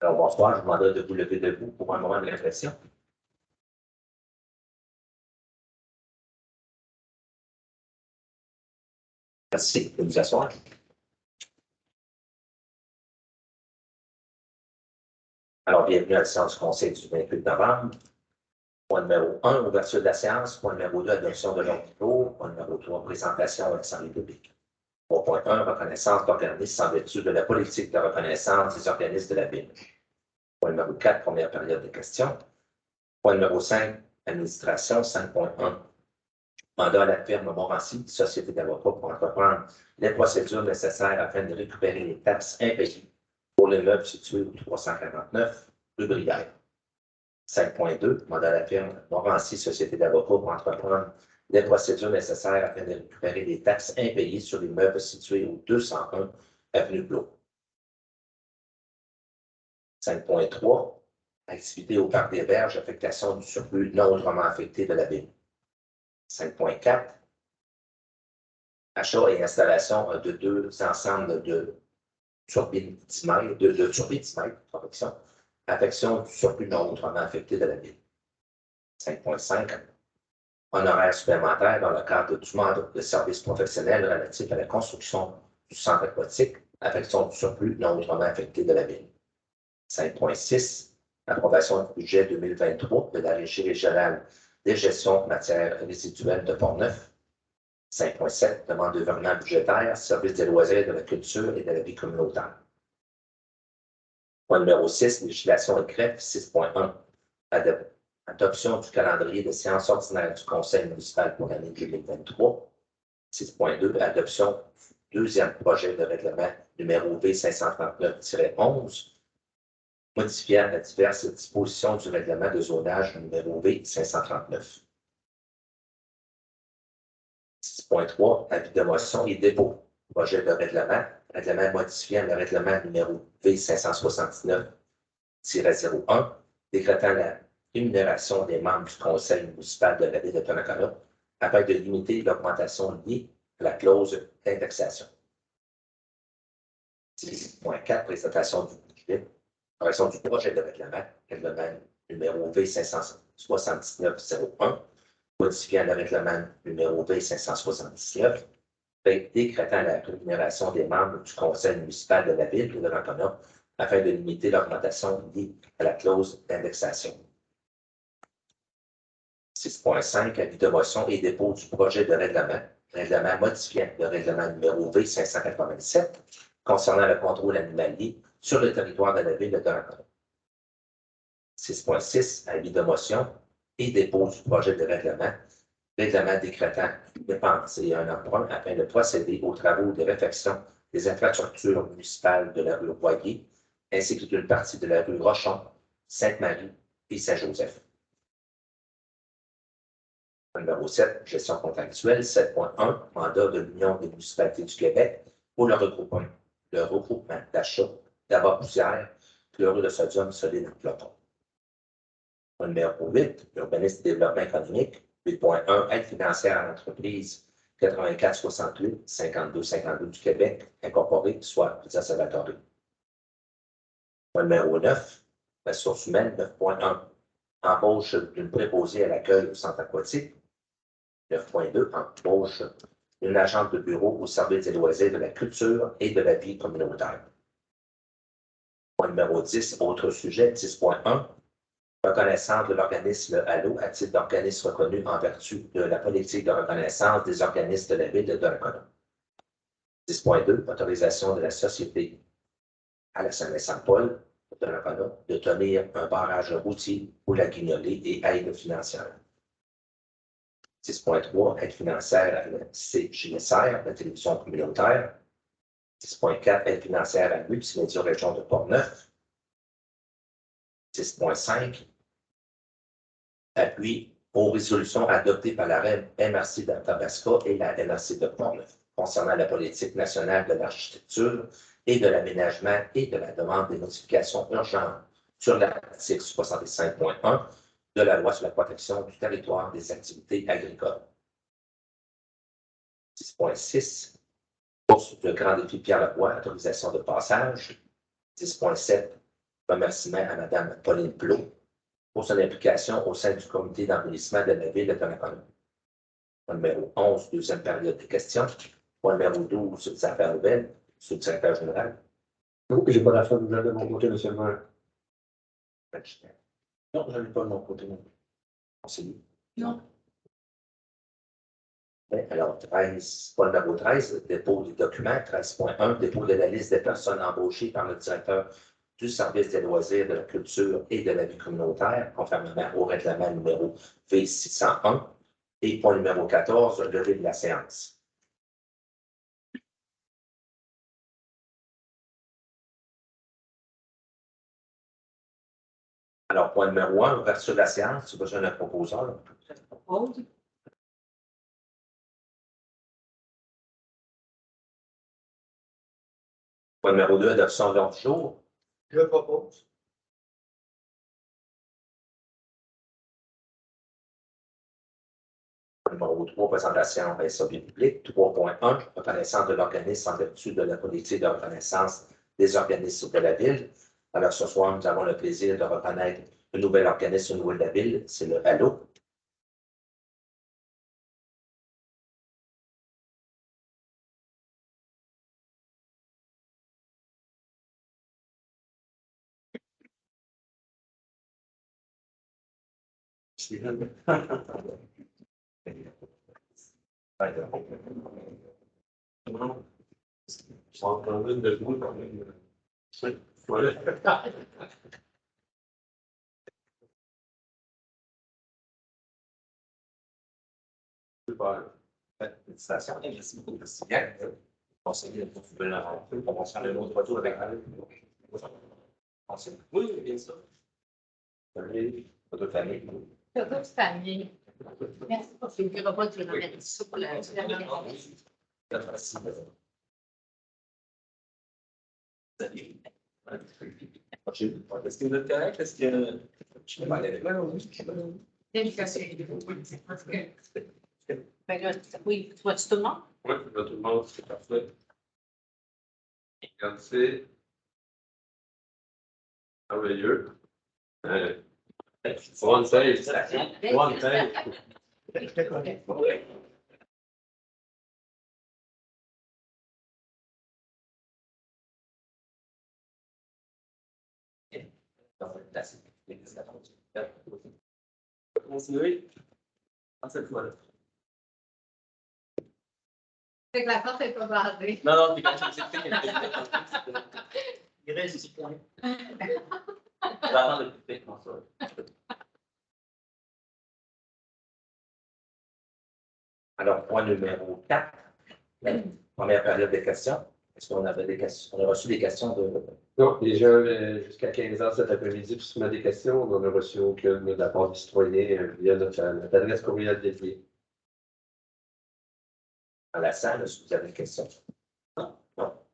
Alors, bonsoir, je vous demanderai de vous lever debout pour un moment de réflexion. Merci de vous asseoir. Alors, bienvenue à la séance du Conseil du 28 novembre. Point numéro 1, ouverture de la séance. Point numéro 2, adoption de l'ordre du jour. Point numéro 3, présentation à l'Assemblée publique. 3.1, reconnaissance d'organismes en vertu de la politique de reconnaissance des organismes de la Ville. Point numéro 4, première période de questions. Point numéro 5, administration. 5.1, mandat à la firme Montmorency, société d'avocats pour entreprendre les procédures nécessaires afin de récupérer les taxes impayées pour l'immeuble situé au 349 rue Brière. 5.2, mandat à la firme Montmorency, société d'avocats pour entreprendre les procédures nécessaires afin de récupérer les taxes impayées sur l'immeuble situé au 201 avenue Blot. 5.3, activité au parc des Berges, affectation du surplus non autrement affecté de la ville. 5.4, achat et installation de deux ensembles de turbines d'imètre, correction, affection du surplus non autrement affecté de la ville. 5.5, honoraires supplémentaires dans le cadre du mandat de service professionnel relatif à la construction du centre aquatique, affection du surplus non autrement affecté de la ville. 5.6, approbation du budget 2023 de la Régie régionale des gestions matières résiduelles de Port-Neuf. 5.7, demande de virement budgétaire, service des loisirs, de la culture et de la vie communautaire. Point numéro 6, législation et greffe. 6.1, adoption du calendrier de séances ordinaires du Conseil municipal pour l'année 2023. 6.2, adoption du deuxième projet de règlement numéro V539-11, modifiant les diverses dispositions du règlement de zonage numéro V539. 6.3, avis de motion et dépôt. Projet de règlement modifiant le règlement numéro V579-01, décrétant la rémunération des membres du Conseil municipal de la ville de Donnacona afin de limiter l'augmentation liée à la clause d'indexation. 6.4, présentation du budget. Correction du projet de règlement numéro V579-01, modifiant le règlement numéro V579, décrétant la rémunération des membres du Conseil municipal de la ville de Donnacona afin de limiter l'augmentation liée à la clause d'indexation. 6.5, avis de motion et dépôt du projet de règlement modifiant le règlement numéro V597 concernant le contrôle animalier sur le territoire de la ville de Donnacona. 6.6, avis de motion et dépôt du projet de règlement décrétant une dépense et un emprunt afin de procéder aux travaux de réfection des infrastructures municipales de la rue Boyer, ainsi que d'une partie de la rue Rochon, Sainte-Marie et Saint-Joseph. Numéro 7, gestion contractuelle. 7.1, mandat de l'Union des municipalités du Québec pour le regroupement d'achat d'abat poussière, chlorure de sodium solide en peloton. Numéro 8, urbanisme et développement économique. 8.1, aide financière à l'entreprise 8468 5252 du Québec, incorporée, soit Pizza Salvatore. Numéro 9, ressources humaines. 9.1, embauche d'une préposée à l'accueil au centre aquatique. 9.2, embauche d'une agente de bureau au service des loisirs, de la culture et de la vie communautaire. Point numéro 10, autre sujet. 10.1, reconnaissance de l'organisme Allo à titre d'organisme reconnu en vertu de la politique de reconnaissance des organismes de la ville de Donnacona. 10.2, autorisation de la société à la Saint-Vincent-Paul de Donnacona de tenir un barrage routier pour la Guignolée et aide financière. 10.3, aide financière à la CJSR, la télévision communautaire. 10.4, aide financière à Multimédia Région de Port-Neuf. 10.5, appui aux résolutions adoptées par la MRC d'Athabasca et la MRC de Port-Neuf concernant la politique nationale de l'architecture et de l'aménagement et de la demande des modifications urgentes sur l'article 65.1 de la loi sur la protection du territoire des activités agricoles. 10.6, course de Grand Défi Pierre-Leroy, autorisation de passage. 10.7, Remerciements à Mme Pauline Plot pour son implication au sein du comité d'embellissement de la ville de Donnacona. Point numéro 11, deuxième période de questions. Point numéro 12, des affaires nouvelles, sur le directeur général. Non, j'ai pas d'affaires nouvelles de mon côté, monsieur le maire. Non, je n'en ai pas de mon côté. Conseiller. Non. Alors, 13, point numéro 13, dépôt des documents. 13.1, dépôt de la liste des personnes embauchées par le directeur du service des loisirs, de la culture et de la vie communautaire, conformément au règlement numéro V601. Et point numéro 14, levée de la séance. Alors, point numéro 1, ouverture de la séance, tu as besoin d'un proposeur. Je propose. Point numéro 2, adoption de l'ordre du jour. Je propose. Numéro 3, présentation et service public. 3.1, reconnaissance de l'organisme en vertu de la politique de reconnaissance des organismes de la ville. Alors, ce soir, nous avons le plaisir de reconnaître un nouvel organisme au niveau de la ville, c'est le HALO. Félicitations, merci beaucoup. Merci bien. Conseiller, vous pouvez la rentrer. On va faire le mot de retour avec Conseiller. Oui, bien sûr. Votre famille. Toute famille. Merci pour ce repas de remettre ça pour la Merci. Est-ce que vous êtes correct? Est-ce que je peux aller avec là? Oui, tu vois-tu tout le monde? Oui, tout le monde, c'est parfait. Regardez. Merveilleux. One take. One take. Continuez. À cette fois-là. C'est que la porte n'est pas barrée. Non, non, puis quand je il reste 10 points. Je vais attendre le public, comme ça. Alors, point numéro 4, la première période de questions. Est-ce qu'on avait des questions? On a reçu des questions de. Non, les gens, jusqu'à 15 heures cet après-midi, pour se mettre des questions, on n'en a reçu aucune de la part du citoyen via notre adresse courriel dédiée. Dans la salle, est-ce que vous avez des questions? Non? Non.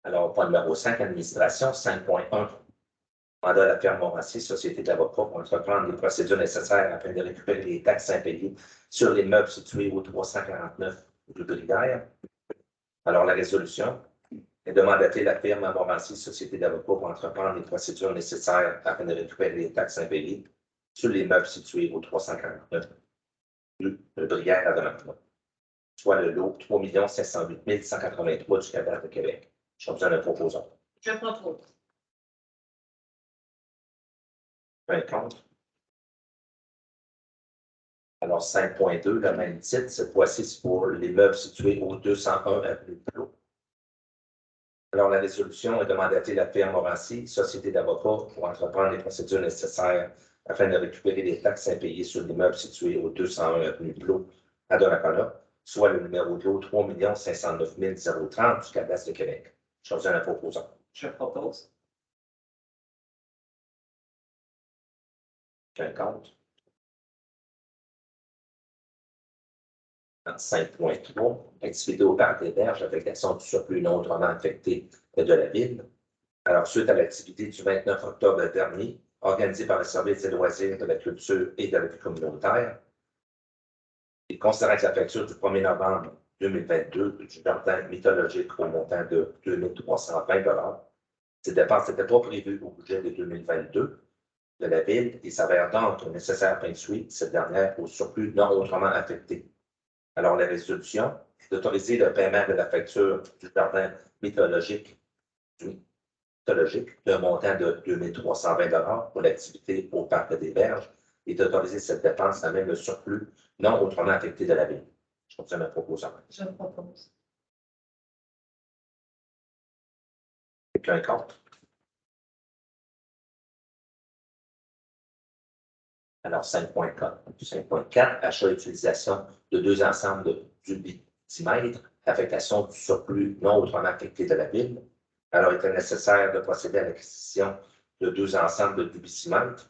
Alors, point numéro 5, administration, 5.1. Mandat à la firme Morancy, société d'avocats pour entreprendre les procédures nécessaires afin de récupérer les taxes impayées sur les meubles situés au 349 rue Brière. Alors, la résolution est de mandater la firme Morancy, société d'avocats pour entreprendre les procédures nécessaires afin de récupérer les taxes impayées sur les meubles situés au 349 rue Brière à Donnacona, soit le lot 3 508 183 du cadastre de Québec. J'ai besoin d'un proposeur. Je propose. Un contre. Alors, 5.2, le même titre, cette fois-ci, c'est pour les meubles situés au 201 avenue Plot. Alors, la résolution est de mandater la firme Morancy, société d'avocats, pour entreprendre les procédures nécessaires afin de récupérer les taxes impayées sur les meubles situés au 201 avenue Plot à Donnacona, soit le numéro de lot 3 509 030 du cadastre de Québec. Je besoin d'un proposeur. Je propose. Un compte. Dans 5.3, activité au parc des berges, affectation du surplus non autrement affecté de la ville. Alors, suite à l'activité du 29 octobre dernier, organisée par le service des loisirs, de la culture et de la vie communautaire, Et considérant que la facture du 1er novembre 2022 du jardin mythologique au montant de 2 320 ces dépenses n'étaient pas prévues au budget de 2022 de la Ville et s'avèrent donc nécessaires pour suite cette dernière au surplus non autrement affecté. Alors, la résolution est d'autoriser le paiement de la facture du jardin mythologique d'un montant de 2 320 pour l'activité au Parc des Berges et d'autoriser cette dépense à même le surplus non autrement affecté de la Ville. Je continue ma proposition. Je propose. Quelqu'un contre? Alors, 5.4. 5.4, achat et utilisation de deux ensembles du bitimètre, affectation du surplus non autrement affecté de la Ville. Alors, il était nécessaire de procéder à l'acquisition de deux ensembles du bitimètre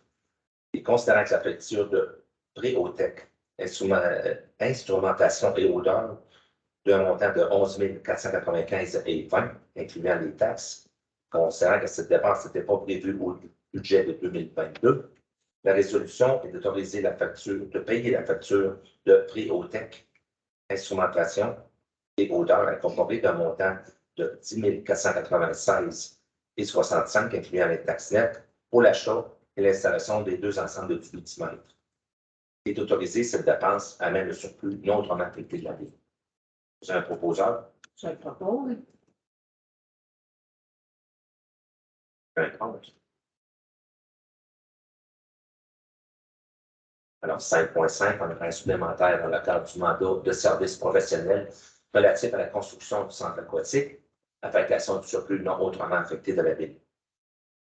et considérant que la facture de Préotech, instrumentation et odeur d'un montant de 11 495,20 incluant les taxes, considérant que cette dépense n'était pas prévue au budget de 2022, la résolution est d'autoriser la facture, de payer la facture de Préotech, instrumentation et odeur incorporée d'un montant de 10 496,65 incluant les taxes nettes pour l'achat et l'installation des deux ensembles de bitimètre. Et d'autoriser cette dépense à même le surplus non autrement affecté de la Ville. Vous avez un proposeur? Je propose. Un contre. Alors, 5.5, en un supplémentaire dans le cadre du mandat de service professionnel relatif à la construction du centre aquatique, affectation du surplus non autrement affecté de la Ville.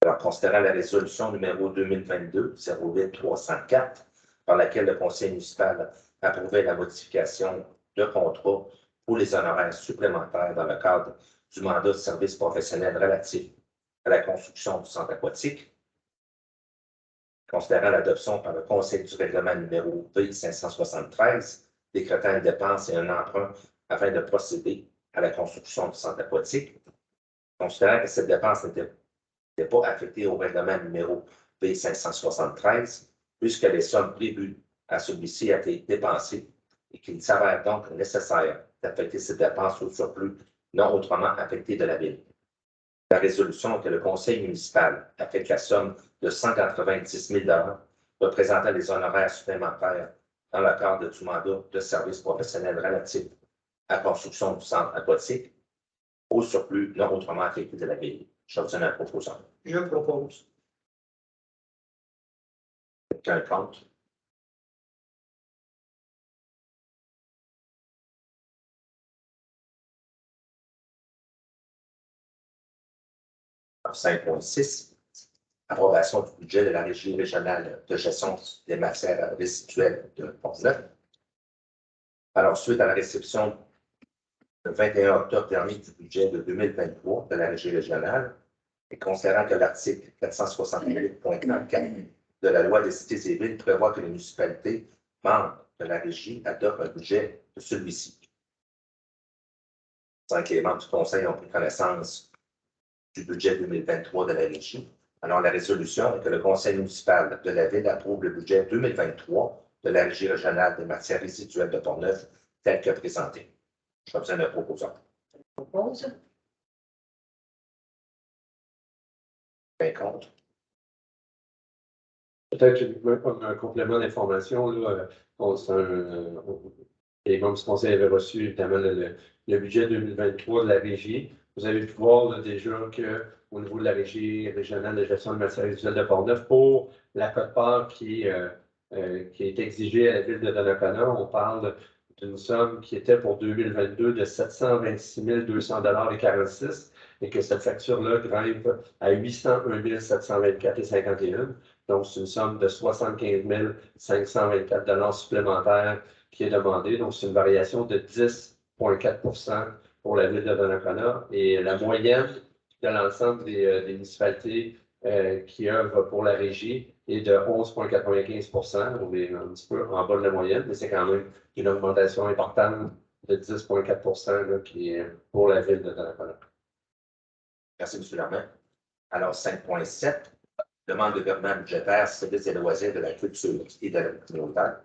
Alors, considérant la résolution numéro 2022-08304, par laquelle le Conseil municipal approuvait la modification de contrat pour les honoraires supplémentaires dans le cadre du mandat de service professionnel relatif à la construction du centre aquatique, considérant l'adoption par le Conseil du règlement numéro V573, décrétant une dépense et un emprunt afin de procéder à la construction du centre aquatique, considérant que cette dépense n'était pas affectée au règlement numéro V573, puisque les sommes prévues à celui-ci ont été dépensées et qu'il s'avère donc nécessaire d'affecter cette dépense au surplus non autrement affecté de la Ville. La résolution que le Conseil municipal affecte la somme de 190 000 représentant les honoraires supplémentaires dans le cadre du mandat de service professionnel relatif à la construction du centre aquatique au surplus non autrement affecté de la Ville. J'obtiens un proposant. Je propose. Quelqu'un contre? Alors, 5.6. Approbation du budget de la Régie régionale de gestion des matières résiduelles de Pont-Neuf. Alors, suite à la réception le 21 octobre dernier du budget de 2023 de la Régie régionale, et considérant que l'article 468.34 de la Loi des cités et villes prévoit que les municipalités membres de la Régie adoptent un budget de celui-ci. Sans que les membres du Conseil ont pris connaissance du budget 2023 de la Régie. Alors, la résolution est que le Conseil municipal de la Ville approuve le budget 2023 de la Régie régionale des matières résiduelles de Pont-Neuf tel que présenté. Je besoin d'un proposant. Je propose. Bien contre. Peut-être un complément d'information. Les membres du Conseil avaient reçu évidemment le budget 2023 de la Régie. Vous avez pu voir là, déjà qu'au niveau de la Régie régionale de gestion de matières résiduelles de Pont-Neuf, pour la quote-part qui est exigée à la ville de Donnacona, on parle d'une somme qui était pour 2022 de 726 200,46 et que cette facture-là grimpe à 801 724,51. Donc, c'est une somme de 75 524 supplémentaires qui est demandée. Donc, c'est une variation de 10,4 pour la ville de Donnacona. Et la moyenne de l'ensemble des municipalités qui œuvrent pour la Régie est de 11,95 On est un petit peu en bas de la moyenne, mais c'est quand même une augmentation importante de 10,4 qui est pour la ville de Donnacona. Merci, M. Lambert. Alors, 5.7, demande de gouvernement budgétaire, services et loisirs de la culture et de la communautaire.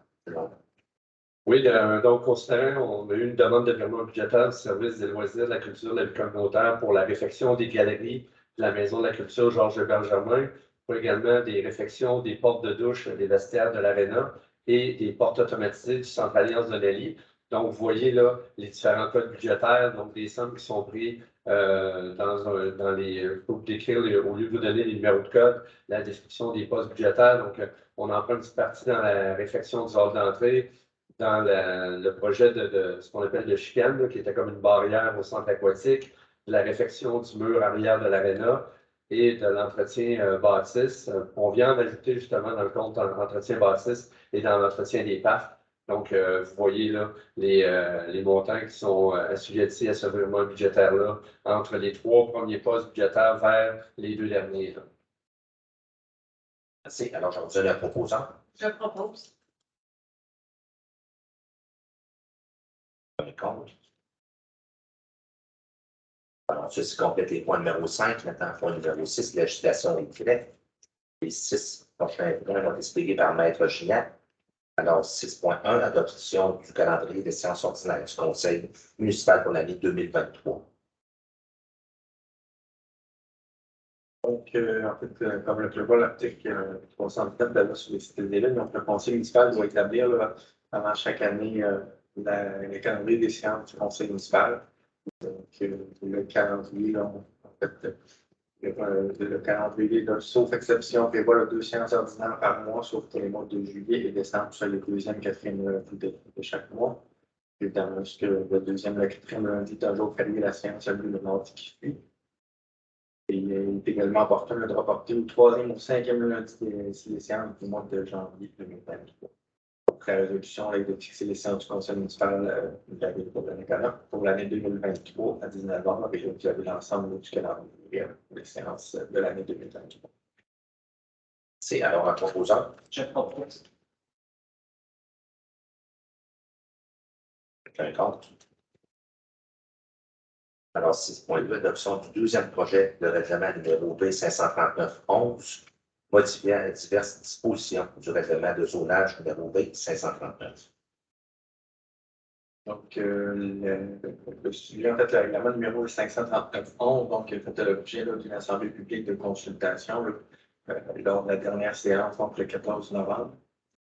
Oui, donc, considérant, on a eu une demande de virement budgétaire du service des loisirs, de la culture, de la vie communautaire pour la réfection des galeries de la Maison de la culture Georges Bergermain, pour également des réfections des portes de douche, des vestiaires de l'Arena et des portes automatisées du Centre Alliance de Nelly. Donc, vous voyez là les différents codes budgétaires, donc des sommes qui sont prises dans les. Pour vous décrire, au lieu de vous donner les numéros de code, la description des postes budgétaires. Donc, on en prend une petite partie dans la réfection du hall d'entrée, dans le projet de ce qu'on appelle le chicane, là, qui était comme une barrière au centre aquatique, de la réfection du mur arrière de l'aréna et de l'entretien bâtisse. On vient d'ajouter justement dans le compte entretien bâtisse et dans l'entretien des parcs. Donc, vous voyez là les montants qui sont assujettis à ce virement budgétaire-là entre les 3 premiers postes budgétaires vers les 2 derniers. Là. Merci. Alors, je vous donne un proposant. Je propose. Contre. Alors, ceci complète les points numéro 5. Maintenant, point numéro 6, législation et décret. Les 6 prochains points vont être expliqués par Maître Gignac. Alors, 6.1, adoption du calendrier des séances ordinaires du Conseil municipal pour l'année 2023. Donc, en fait, comme le prévoit l'article 304 de la loi sur les cités d'élus, donc le Conseil municipal doit établir là, avant chaque année le calendrier des séances du Conseil municipal. Donc, le calendrier, là, en fait, le calendrier, là, sauf exception, prévoit là, 2 séances ordinaires par mois, sauf pour les mois de juillet et décembre, sur les 2e et 4e lundi de chaque mois. Évidemment, parce que le 2e et le 4e lundi est un jour férié, la séance a lieu le mardi qui suit. Et il est également opportun de reporter au 3e ou 5e lundi des séances du mois de janvier 2023. Donc, la résolution est de fixer les séances du Conseil municipal de la ville de Nicolas pour l'année 2023 à 19h et vous avez l'ensemble du calendrier pour les séances de l'année 2023. C'est alors un proposant. Je propose. Quelqu'un contre. Alors, 6.2, adoption du 12e projet de règlement numéro B539-11, modifiant diverses dispositions du règlement de zonage numéro B539. Donc, le sujet, en fait, le règlement numéro 539-11, donc, fait l'objet d'une assemblée publique de consultation lors de la dernière séance, donc le 14 novembre.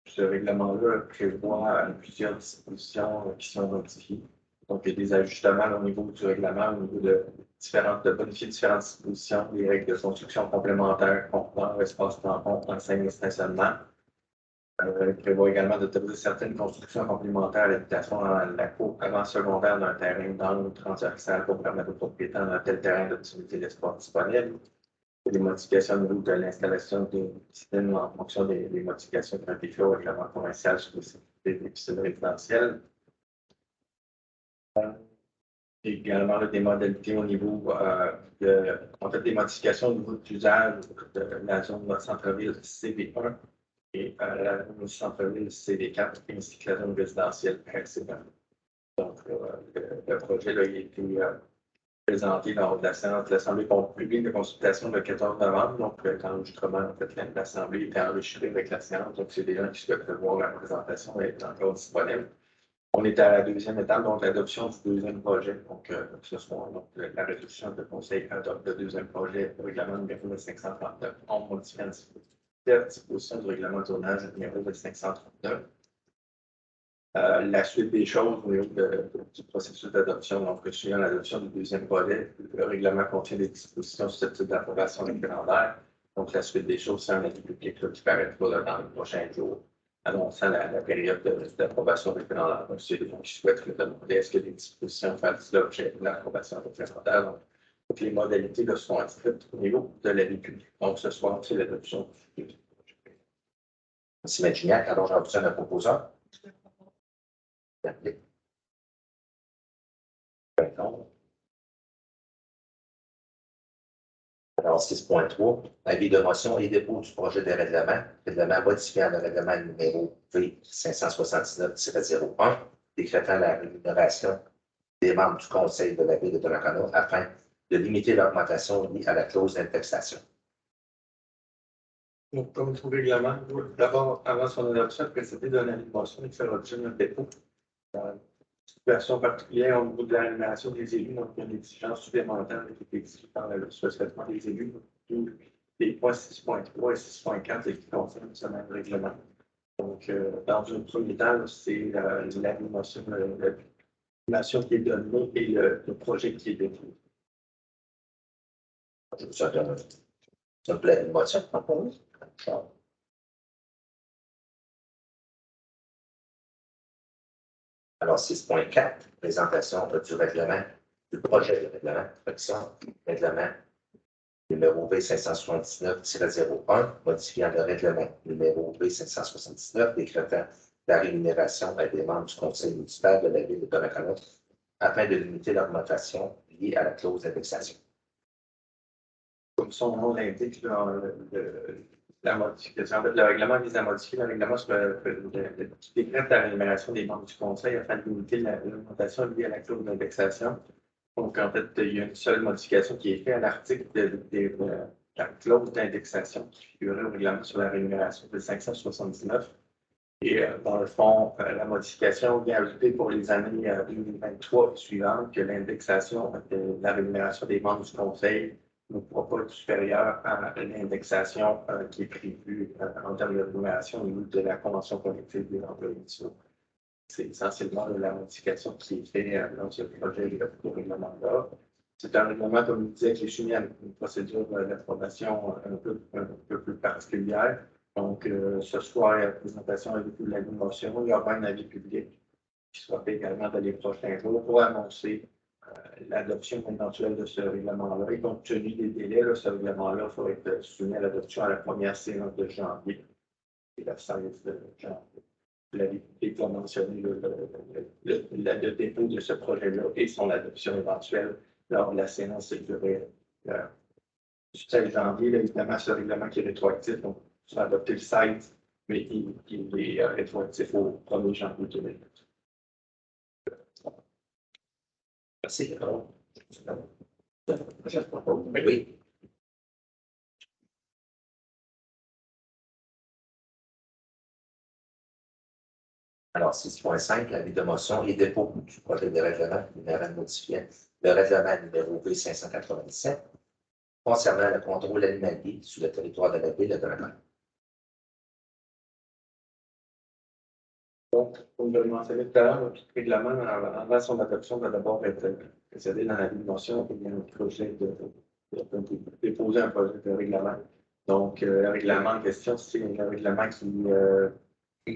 Ce règlement-là prévoit plusieurs dispositions qui sont modifiées. Donc, il y a des ajustements au niveau du règlement, au niveau de bonifier différentes dispositions, des règles de construction complémentaires, contenant, espace tampon, enseigne et stationnement. Il prévoit également d'autoriser certaines constructions complémentaires à l'habitation dans la cour avant secondaire d'un terrain d'angle transversal pour permettre aux propriétaires d'un tel terrain d'optimiser l'espace disponible. Il y a des modifications au niveau de l'installation des piscines en fonction des modifications graphiques au règlement commercial sur les piscines résidentielles. Également des modalités au niveau des modifications au niveau de l'usage de la zone de centre-ville CD1 et la zone centre-ville CD4 ainsi que la zone résidentielle principale. Donc, le projet là, a été présenté lors de la séance de l'Assemblée publique de consultation le 14 novembre. Donc, quand l'enregistrement, en fait, l'Assemblée était enregistrée avec la séance. Donc, c'est des gens qui souhaitent voir la présentation est encore disponible. On est à la 2e étape, donc l'adoption du 2e projet. Donc, ce soir, donc, la résolution de conseil adopte le 2e projet au règlement numéro 539 en modifiant la disposition du règlement de zonage numéro 539. La suite des choses au niveau du processus d'adoption, donc suivant l'adoption du 2e projet, le règlement contient des dispositions susceptibles d'approbation référendaire. Donc, la suite des choses, c'est un avis public qui paraîtra dans les prochains jours, annonçant la période d'approbation référendaire. Donc, c'est des gens qui souhaitent demander est-ce que les dispositions fassent l'objet de l'approbation référendaire. Donc, toutes les modalités sont inscrites au niveau de l'avis public. Donc, ce soir, c'est l'adoption du projet. Merci, M. Gignac. Alors, j'en donne un proposant. Alors, 6.3, avis de motion et dépôt du projet de règlement modifiant le règlement numéro V579-01, décrétant la rémunération des membres du Conseil de la Ville de Donnacona afin de limiter l'augmentation liée à la clause d'indexation. Donc, comme tout règlement, d'abord, avant son adoption, précédé d'une animation et faire l'objet d'un dépôt. Dans une situation particulière au niveau de l'animation des élus, donc il y a une exigence supplémentaire qui est exigée par le traitement des élus, les points 6.3 et 6.4 qui concernent ce même règlement. Donc, dans un premier temps, c'est l'animation qui est donnée et le projet qui est défini. Ça me plaît, une motion de propose. Alors, 6.4, présentation du règlement, du projet de règlement, règlement numéro B579-01, modifiant le règlement numéro B579, décrétant la rémunération à des membres du conseil municipal de la ville de Donnacona afin de limiter l'augmentation liée à la clause d'indexation. Comme son nom l'indique, la modification, le règlement vise à modifier le règlement sur qui décrète la rémunération des membres du conseil afin de limiter l'augmentation liée à la clause d'indexation. Donc, en fait, il y a une seule modification qui est faite à l'article de la clause d'indexation qui figurait au règlement sur la rémunération de 579. Et dans le fond, la modification vient ajouter pour les années 2023 suivantes que l'indexation de la rémunération des membres du conseil ne pourra pas être supérieure à l'indexation qui est prévue en termes de rémunération au niveau de la convention collective des employés. C'est essentiellement la modification qui est faite dans ce projet de règlement-là. C'est un règlement, comme je disais, qui est soumis à une procédure d'approbation un peu plus particulière. Donc, ce soir, la présentation avec la motion, il y aura un avis public qui sera fait également dans les prochains jours pour annoncer l'adoption éventuelle de ce règlement-là. Et compte tenu des délais, ce règlement-là va être soumis à l'adoption à la première séance de janvier et la 16 de janvier. L'avis public va mentionner le dépôt de ce projet-là et son adoption éventuelle lors de la séance qui durée du 16 janvier. Là, évidemment, ce règlement qui est rétroactif, donc sera adopté le 16, mais il est rétroactif au 1er janvier 2020. Merci. Oui. Alors, 6.5, l'avis de motion et dépôt du projet de règlement numéro modifiant le règlement numéro B597 concernant le contrôle animalier sur le territoire de la ville de Donnacona. Donc, comme je le mentionnais tout à l'heure, le règlement, avant son adoption, va d'abord être précédé dans la vie de motion et un projet de déposer un projet de règlement. Donc, le règlement en question, c'est un règlement qui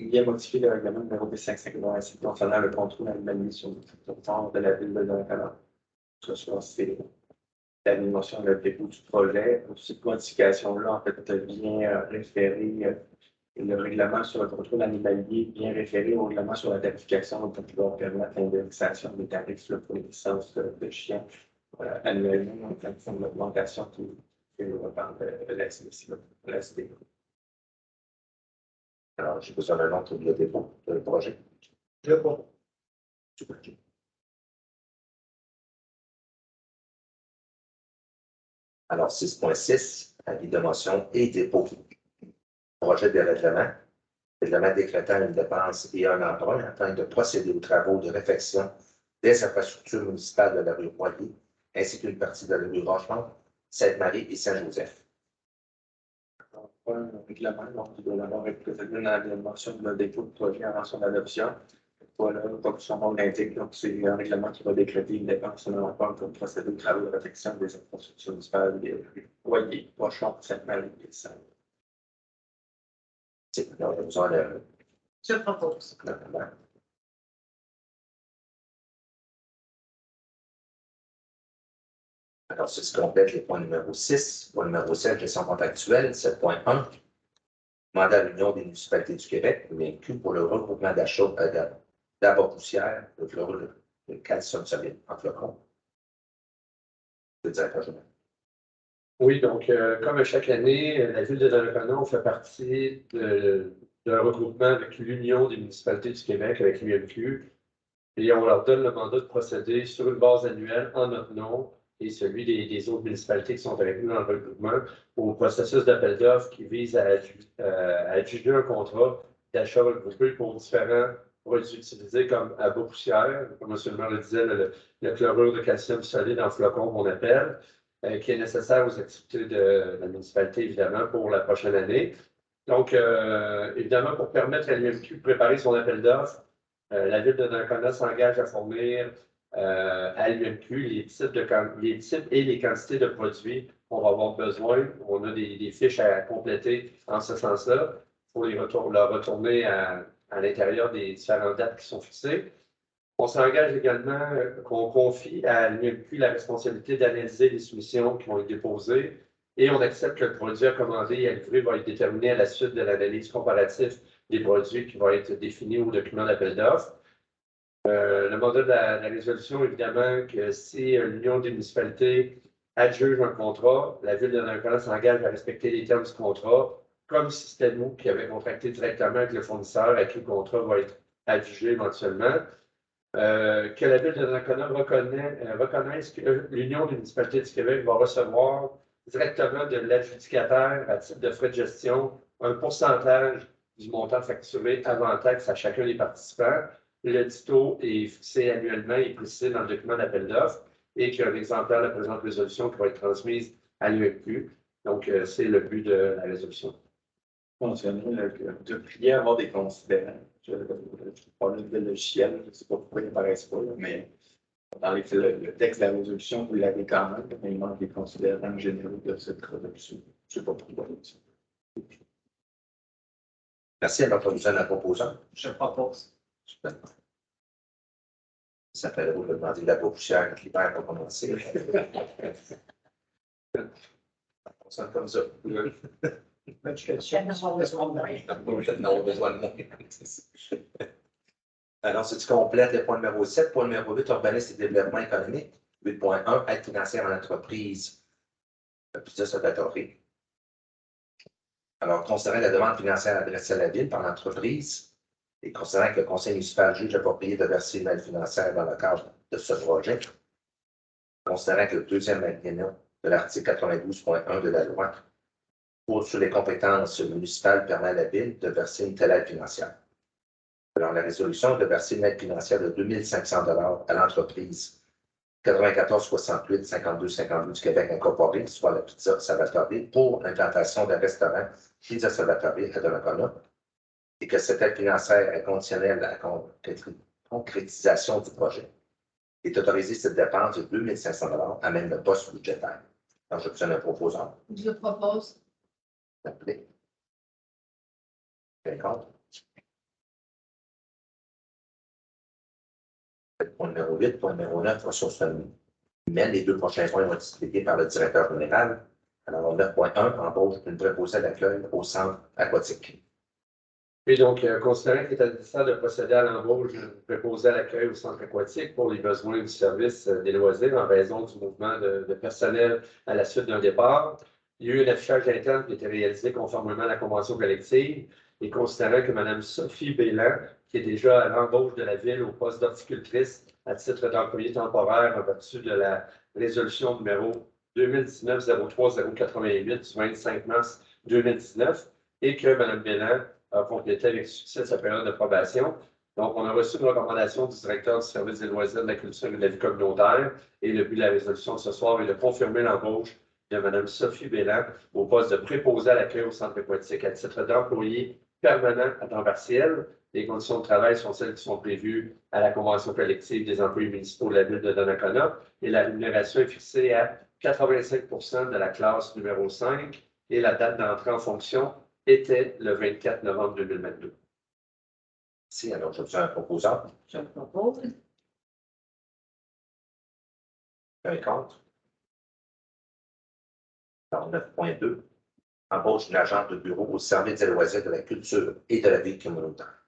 vient modifier le règlement numéro B557 concernant le contrôle animalier sur le territoire de la ville de Donnacona. Ce soit c'est l'animation de dépôt du projet. Cette modification-là, en fait, vient référer le règlement sur le contrôle animalier vient référer au règlement sur la tarification pour pouvoir permettre l'indexation des tarifs pour les licences de chiens annuellement en fonction de l'augmentation qui est par la SDE. Alors, j'ai besoin d'un autre de dépôt de projet. Alors, 6.6, avis de motion et dépôt. Projet de règlement décrétant une dépense et un emprunt afin de procéder aux travaux de réfection des infrastructures municipales de la rue Poirier, ainsi qu'une partie de la rue Rochemont, Sainte-Marie et Saint-Joseph. Un règlement, donc il doit d'abord être présenté dans la motion de dépôt de projet avant son adoption. Voilà, comme son nom l'indique, donc c'est un règlement qui va décréter une dépense et un emprunt pour procéder aux travaux de réfection des infrastructures municipales des rues Poirier, Rochemont, Sainte-Marie et Saint-Joseph. Je propose. Alors, ceci complète les points numéro 6. Point numéro 7, gestion contractuelle. 7.1, mandat à l'Union des municipalités du Québec, VMQ, pour le regroupement d'achat d'abots poussière de chlorure de calcium solide en flocons. Le directeur général. Oui, donc, comme à chaque année, la ville de Donnacona fait partie d'un regroupement avec l'Union des municipalités du Québec, avec l'UMQ, et on leur donne le mandat de procéder sur une base annuelle en notre nom et celui des autres municipalités qui sont avec nous dans le regroupement au processus d'appel d'offres qui vise à adjuger un contrat d'achat regroupé pour différents produits utilisés comme à bas poussière, comme M. le maire le disait, le chlorure de calcium solide en flocon qu'on appelle, qui est nécessaire aux activités de la municipalité, évidemment, pour la prochaine année. Donc, évidemment, pour permettre à l'UMQ de préparer son appel d'offres, la Ville de Donnacona s'engage à fournir à l'UMQ les types et les quantités de produits qu'on va avoir besoin. On a des fiches à compléter en ce sens-là. Il faut leur retourner à l'intérieur des différentes dates qui sont fixées. On s'engage également qu'on confie à l'UMQ la responsabilité d'analyser les soumissions qui vont être déposées et on accepte que le produit à commander et à livrer va être déterminé à la suite de l'analyse comparative des produits qui va être définie au document d'appel d'offres. Le mandat de la résolution, évidemment, que si l'Union des municipalités adjuge un contrat, la Ville de Donnacona s'engage à respecter les termes du contrat, comme si c'était nous qui avions contracté directement avec le fournisseur à qui le contrat va être adjugé éventuellement. Que la Ville de Donnacona reconnaisse que l'Union des municipalités du Québec va recevoir directement de l'adjudicataire à titre de frais de gestion un pourcentage du montant facturé avant taxe à chacun des participants. Le dit taux est fixé annuellement et précisé dans le document d'appel d'offres et qu'il y a un exemplaire de la présente résolution qui va être transmise à l'UMQ. Donc, c'est le but de la résolution. De prier à avoir des considérants. Je parle de logiciel, je ne sais pas pourquoi ils n'apparaissent pas, mais dans le texte de la résolution, vous l'avez quand même, mais il manque des considérants généraux de cette résolution. Je ne sais pas pourquoi. Merci à l'introduction de la proposante. Je propose. Ça s'appelle le demander de la poussière qui perd pour commencer. On sent comme ça. Alors, si tu complètes le point numéro 7, point numéro 8, urbanisme et développement économique. 8.1, aide financière en entreprise. Plusieurs obligatoires. Alors, considérant la demande financière adressée à la Ville par l'entreprise et considérant que le Conseil municipal juge approprié de verser une aide financière dans le cadre de ce projet, considérant que le deuxième alinéa de l'article 92.1 de la loi sur les compétences municipales permet à la Ville de verser une telle aide financière. Alors, la résolution de verser une aide financière de 2 500 $ à l'entreprise 94 68 52 52 du Québec incorporé, soit la Pizza Salvatore, pour l'implantation d'un restaurant Pizza Salvatore à Donnacona, et que cette aide financière est conditionnelle à la concrétisation du projet. Est autorisé cette dépense de 2 500 $ à même le poste budgétaire. Donc, je obtiens un proposant. Je propose. Appelé. D'accord. Point numéro 8, point numéro 9, ressources humaines. Les deux prochains points vont être expliqués par le directeur général. Alors, 9.1, embauche d'une préposée d'accueil au centre aquatique. Et donc, considérant qu'il est nécessaire de procéder à l'embauche d'une préposée à l'accueil au centre aquatique pour les besoins du service des loisirs en raison du mouvement de personnel à la suite d'un départ, il y a eu un affichage interne qui a été réalisé conformément à la convention collective et considérant que Mme Sophie Bélan, qui est déjà à l'embauche de la Ville au poste d'horticultrice à titre d'employé temporaire en vertu de la résolution numéro 2019-03-088 du 25 mars 2019 et que Mme Bélan a complété avec succès sa période de probation. Donc, on a reçu une recommandation du directeur du service des loisirs, de la culture et de la vie communautaire et le but de la résolution de ce soir est de confirmer l'embauche de Mme Sophie Bélan au poste de préposée à l'accueil au centre aquatique à titre d'employé permanent à temps partiel. Les conditions de travail sont celles qui sont prévues à la convention collective des employés municipaux de la Ville de Donnacona et la rémunération est fixée à 85 % de la classe numéro 5 et la date d'entrée en fonction était le 24 novembre 2022. Si, alors j'obtiens un proposant. Je propose. Un contre. Alors, 9.2, embauche d'une agente de bureau au service des loisirs, de la culture et de la vie communautaire.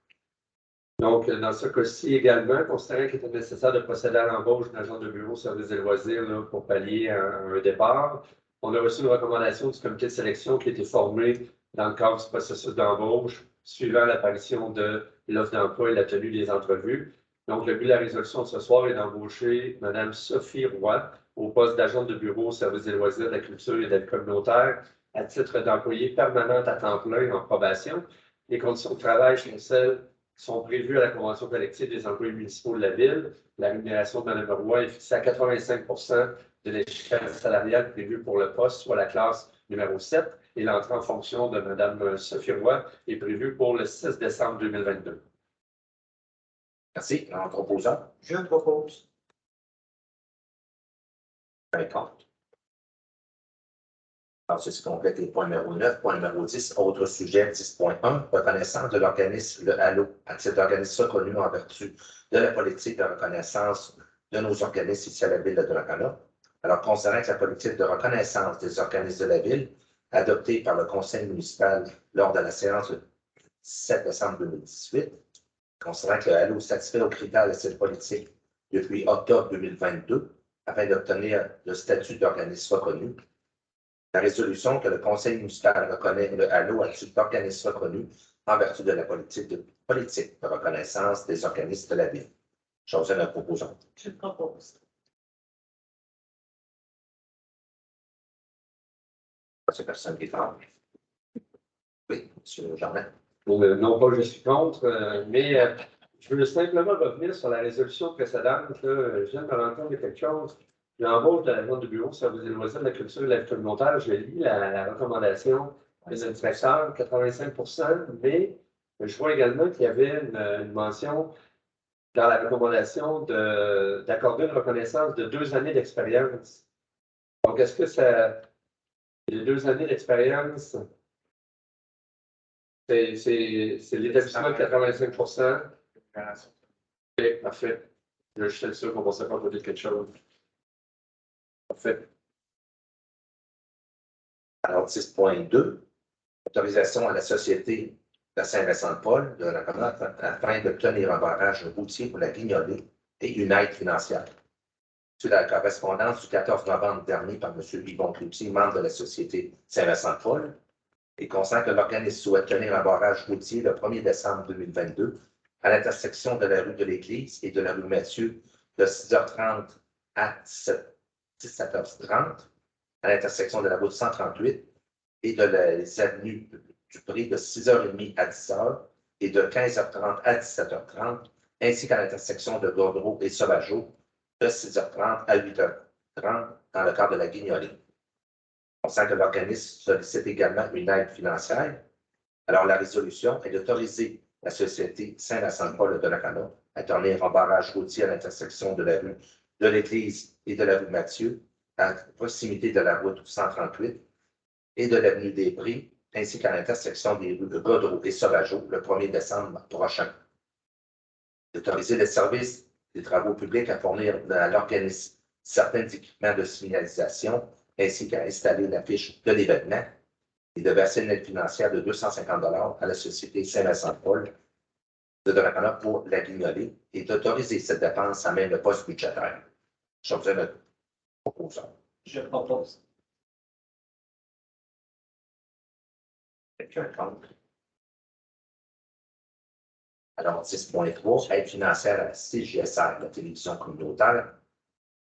Donc, dans ce cas-ci également, considérant qu'il était nécessaire de procéder à l'embauche d'un agent de bureau au service des loisirs là, pour pallier un départ, on a reçu une recommandation du comité de sélection qui a été formé dans le cadre du processus d'embauche suivant l'apparition de l'offre d'emploi et la tenue des entrevues. Donc, le but de la résolution de ce soir est d'embaucher Mme Sophie Roy au poste d'agent de bureau au service des loisirs, de la culture et de la vie communautaire à titre d'employé permanent à temps plein en probation. Les conditions de travail sont celles qui sont prévues à la Convention collective des employés municipaux de la Ville. La rémunération de Mme Roy est fixée à 85 de l'échelle salariale prévue pour le poste, soit la classe numéro 7, et l'entrée en fonction de Mme Sophie Roy est prévue pour le 6 décembre 2022. Merci. En proposant. Je propose. Contre. Alors, ceci complète les points numéro 9. Point numéro 10, autre sujet 10.1, reconnaissance de l'organisme Le Halo à titre d'organisme reconnu en vertu de la politique de reconnaissance de nos organismes ici à la Ville de Donnacona. Alors, concernant la politique de reconnaissance des organismes de la Ville, adoptée par le Conseil municipal lors de la séance du 17 décembre 2018, concernant que le Halo satisfait aux critères de cette politique depuis octobre 2022 afin d'obtenir le statut d'organisme reconnu. La résolution que le Conseil municipal reconnaît le Halo à titre d'organisme reconnu en vertu de la politique de reconnaissance des organismes de la Ville. J'ose la proposition. Je propose. C'est personne qui parle. Oui, M. Jardin. Non pas je suis contre, mais je veux simplement revenir sur la résolution précédente. Là. Je viens de me rendre compte de quelque chose. L'embauche de l'agent de bureau service des loisirs, de la culture et de la vie communautaire, je lis la recommandation des inspecteurs, 85 mais je vois également qu'il y avait une mention dans la recommandation d'accorder une reconnaissance de 2 années d'expérience. Donc, est-ce que ça, les 2 années d'expérience, c'est l'établissement de 85 OK, parfait. Je suis juste sûr qu'on va savoir peut-être quelque chose. Parfait. Alors, 10.2, autorisation à la Société de Saint-Vincent-de-Paul de la commune afin d'obtenir un barrage routier pour la Guignolée et une aide financière. Suite à la correspondance du 14 novembre dernier par M. Yvon Cloutier, membre de la Société Saint-Vincent-de-Paul, et consent que l'organisme souhaite tenir un barrage routier le 1er décembre 2022 à l'intersection de la rue de l'Église et de la rue Mathieu de 6h30 à 17h30, à l'intersection de la route 138 et de les avenues du Pré de 6h30 à 10h et de 15h30 à 17h30, ainsi qu'à l'intersection de Gaudreau et Sauvageau de 6h30 à 8h30 dans le cadre de la Guignolée. On sent que l'organisme sollicite également une aide financière. Alors, la résolution est d'autoriser la Société Saint-Vincent-de-Paul de Donnacona à tenir un barrage routier à l'intersection de la rue de l'Église et de la rue Mathieu, à proximité de la route 138 et de l'avenue des Prés, ainsi qu'à l'intersection des rues de Gaudreau et Sauvageau le 1er décembre prochain. D'autoriser les services des travaux publics à fournir à l'organisme certains équipements de signalisation, ainsi qu'à installer l'affiche de l'événement, et de verser une aide financière de 250 $ à la Société Saint-Vincent-de-Paul de Donnacona pour la Guignolée et d'autoriser cette dépense à même le poste budgétaire. Je vous ai proposé. Je propose. Quelqu'un contre? Alors, 10.3, aide financière à la CJSR, la télévision communautaire.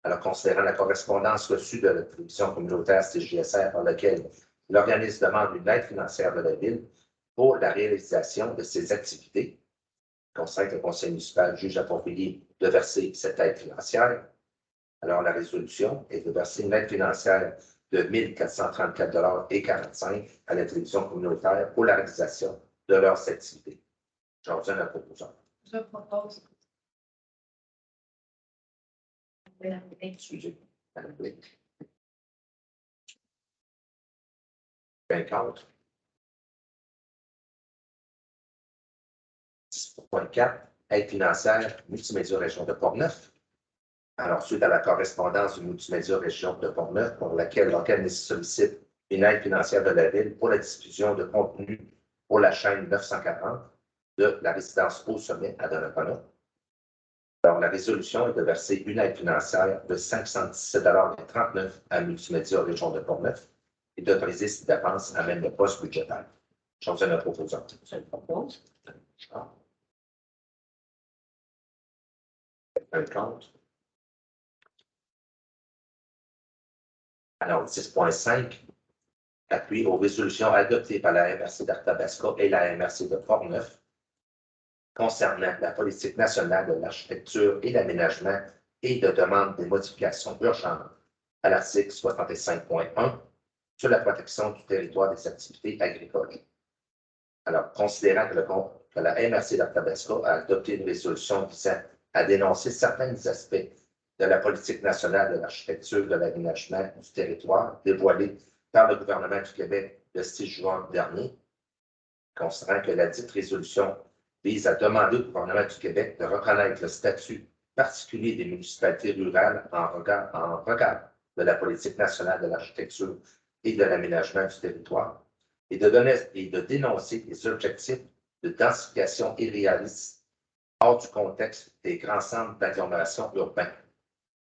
Alors, considérant la correspondance reçue de la télévision communautaire CJSR par laquelle l'organisme demande une aide financière de la Ville pour la réalisation de ses activités, conseille que le Conseil municipal juge approprié de verser cette aide financière. Alors, la résolution est de verser une aide financière de 1 434,45 $ à la télévision communautaire pour la réalisation de leurs activités. J'en reviens à la proposition. Je propose. Excusez, Madame Blake. 50. 10.4, aide financière multimédia région de Portneuf. Alors, suite à la correspondance du multimédia région de Portneuf, pour laquelle l'organisme sollicite une aide financière de la Ville pour la diffusion de contenu pour la chaîne 940 de la résidence Au Sommet à Donnacona. Alors, la résolution est de verser une aide financière de 517,39 $ à Multimédia Région de Portneuf et d'autoriser cette dépense à même le poste budgétaire. Je vous ai la proposition. Je propose. Un contre. Alors, 6.5, appui aux résolutions adoptées par la MRC d'Arthabasca et la MRC de Portneuf concernant la politique nationale de l'architecture et l'aménagement et de demande des modifications urgentes à l'article 65.1 sur la protection du territoire des activités agricoles. Alors, considérant que la MRC d'Arthabasca a adopté une résolution visant à dénoncer certains aspects de la politique nationale de l'architecture de l'aménagement du territoire dévoilée par le gouvernement du Québec le 6 juin dernier, considérant que la dite résolution vise à demander au gouvernement du Québec de reconnaître le statut particulier des municipalités rurales en regard de la politique nationale de l'architecture et de l'aménagement du territoire et de dénoncer les objectifs de densification irréalistes hors du contexte des grands centres d'agglomération urbains.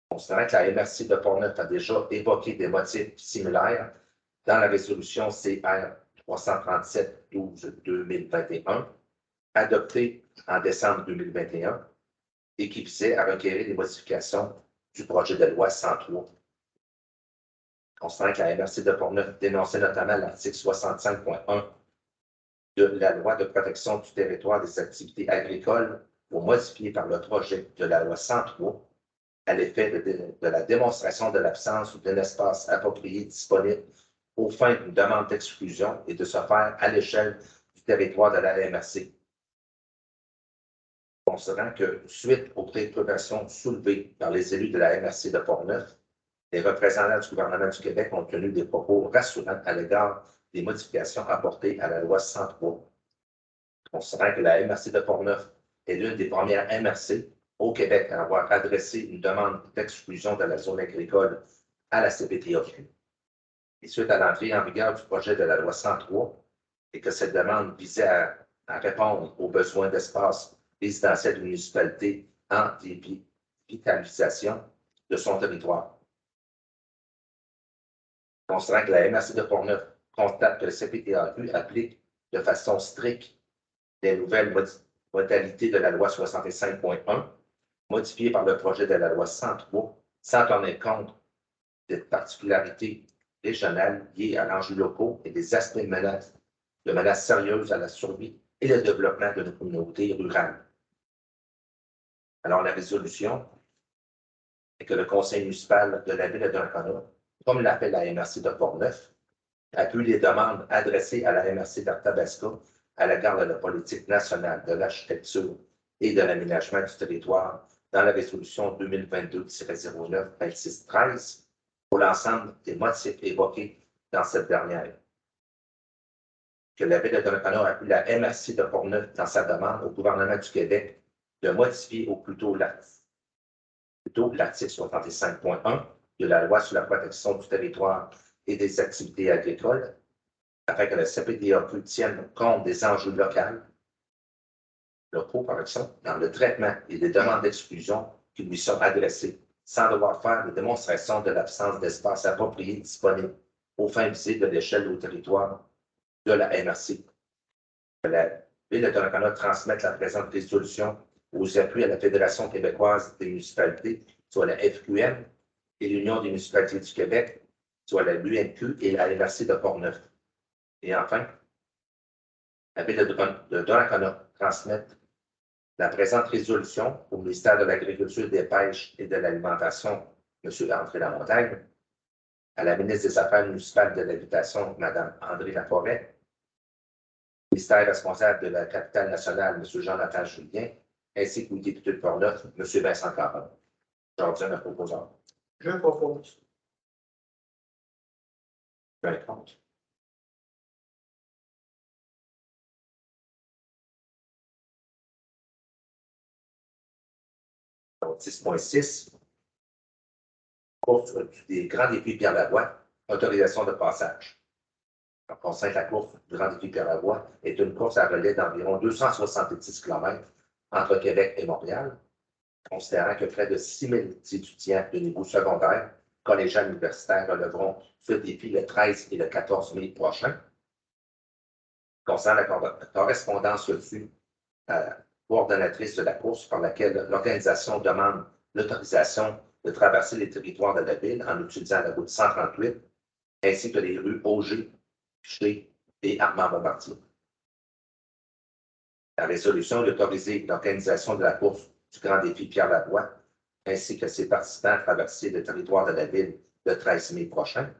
Considérant que la MRC de Portneuf a déjà évoqué des motifs similaires dans la résolution CR 337-12-2021, adoptée en décembre 2021, et qui visait à requérir des modifications du projet de loi 103. Considérant que la MRC de Portneuf dénonçait notamment l'article 65.1 de la loi de protection du territoire des activités agricoles pour modifier par le projet de la loi 103 à l'effet de la démonstration de l'absence d'un espace approprié disponible aux fins d'une demande d'exclusion et de se faire à l'échelle du territoire de la MRC. Considérant que, suite aux préoccupations soulevées par les élus de la MRC de Portneuf, les représentants du gouvernement du Québec ont tenu des propos rassurants à l'égard des modifications apportées à la loi 103. Considérant que la MRC de Portneuf est l'une des premières MRC au Québec à avoir adressé une demande d'exclusion de la zone agricole à la CPTAQ. Et suite à l'entrée en vigueur du projet de la loi 103, et que cette demande visait à répondre aux besoins d'espace résidentiel de municipalité en dévitalisation de son territoire. Considérant que la MRC de Portneuf constate que le CPTAQ applique de façon stricte les nouvelles modalités de la loi 65.1, modifiées par le projet de la loi 103, sans tenir compte des particularités régionales liées à l'enjeu locaux et des aspects de menaces sérieuses à la survie et le développement de nos communautés rurales. Alors, la résolution est que le conseil municipal de la ville de Donnacona, comme l'a fait la MRC de Portneuf, appuie les demandes adressées à la MRC d'Arthabasca à l'égard de la politique nationale de l'architecture et de l'aménagement du territoire dans la résolution 2022-09-26-13 pour l'ensemble des motifs évoqués dans cette dernière. Que la ville de Donnacona appuie la MRC de Portneuf dans sa demande au gouvernement du Québec de modifier au plus tôt l'article 65.1 de la loi sur la protection du territoire et des activités agricoles, afin que le CPTAQ tienne compte des enjeux locaux, par exemple, dans le traitement et des demandes d'exclusion qui lui sont adressées, sans devoir faire des démonstrations de l'absence d'espace approprié disponible aux fins visées de l'échelle au territoire de la MRC. Que la ville de Donnacona transmette la présente résolution aux appuis à la Fédération québécoise des municipalités, soit la FQM, et l'Union des municipalités du Québec, soit la l'UNQ et la MRC de Portneuf. Et enfin, la ville de Donnacona transmette la présente résolution au ministère de l'Agriculture, des Pêches et de l'Alimentation, M. André Lamontagne, à la ministre des Affaires municipales de l'Habitation, Mme André Laforêt, ministère responsable de la capitale nationale, M. Jonathan Julien, ainsi qu'au député de Portneuf, M. Vincent Caron. J'en un proposeur. Je propose. Je vais contre. Donc, 10.6. Course des grands défis Pierre-Lavoie, autorisation de passage. En passant, la course du Grand Défi Pierre-Lavoie est une course à relais d'environ 270 km entre Québec et Montréal, considérant que près de 6 000 étudiants de niveau secondaire, collégial universitaire releveront ce défi le 13 et le 14 mai prochain. Concernant la correspondance reçue à la coordonnatrice de la course par laquelle l'organisation demande l'autorisation de traverser les territoires de la ville en utilisant la route 138, ainsi que les rues Auger, Piché et Armand-Bombardier. La résolution d'autoriser l'organisation de la course du Grand Défi Pierre-Lavoie, ainsi que ses participants à traverser le territoire de la ville le 13 mai prochain,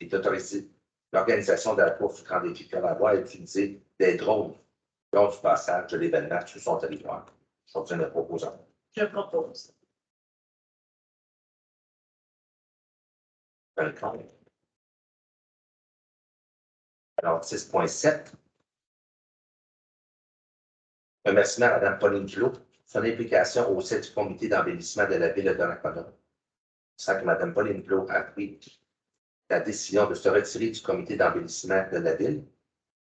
et d'autoriser l'organisation de la course du Grand Défi Pierre-Lavoie à utiliser des drones lors du passage de l'événement sur son territoire. Je continue le proposant. Je propose. Alors, 6.7. Remerciement à Mme Pauline Clot, son implication au sein du comité d'embellissement de la ville de Donnacona. C'est que Mme Pauline Clot a pris la décision de se retirer du comité d'embellissement de la ville.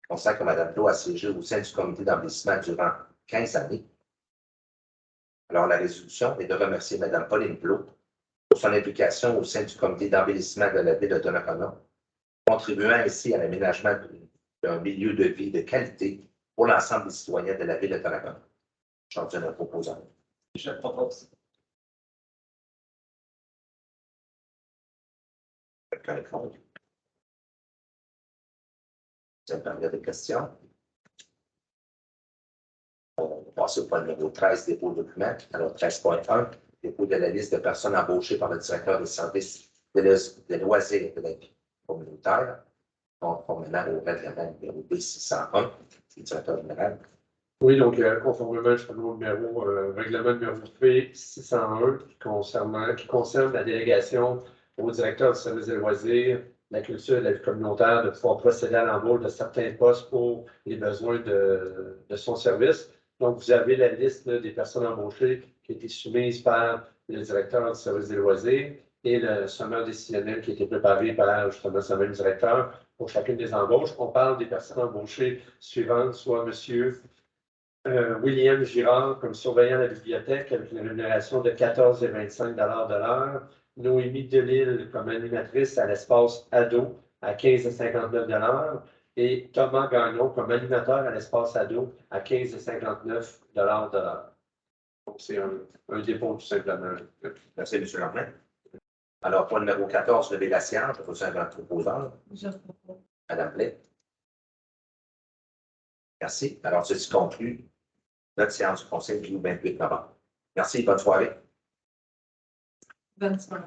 On sait que Mme Clot a siégé au sein du comité d'embellissement durant 15 années. Alors, la résolution est de remercier Mme Pauline Clot pour son implication au sein du comité d'embellissement de la ville de Donnacona, contribuant ainsi à l'aménagement d'un milieu de vie de qualité pour l'ensemble des citoyens de la ville de Donnacona. J'en tiens un proposant. Je propose. Quelqu'un est contre? Ça me permet des questions. On va passer au point numéro 13, dépôt de documents. Alors, 13.1, dépôt de la liste de personnes embauchées par le directeur des services de loisirs de la vie communautaire, conformément au règlement numéro B601, c'est le directeur général. Oui, donc conformément au numéro, règlement numéro P601 qui concerne la délégation au directeur du service des loisirs, la culture et de la vie communautaire de pouvoir procéder à l'embauche de certains postes pour les besoins de son service. Donc, vous avez la liste des personnes embauchées qui a été soumise par le directeur du service des loisirs et le sommaire décisionnel qui a été préparé par justement ce même directeur pour chacune des embauches. On parle des personnes embauchées suivantes, soit monsieur William Girard comme surveillant de la bibliothèque avec une rémunération de 14,25 $ de l'heure. Noémie Delille comme animatrice à l'espace ado à 15,59 $ et Thomas Gagnon comme animateur à l'espace ado à 15,59 $ de l'heure. Donc, c'est un dépôt tout simplement. Merci, M. Lambert. Alors, point numéro 14, lever la séance. Je vous invite un proposant. Je propose. Mme Blais. Merci. Alors, ceci conclut notre séance du Conseil du 28 novembre. Merci, bonne soirée. Bonne soirée.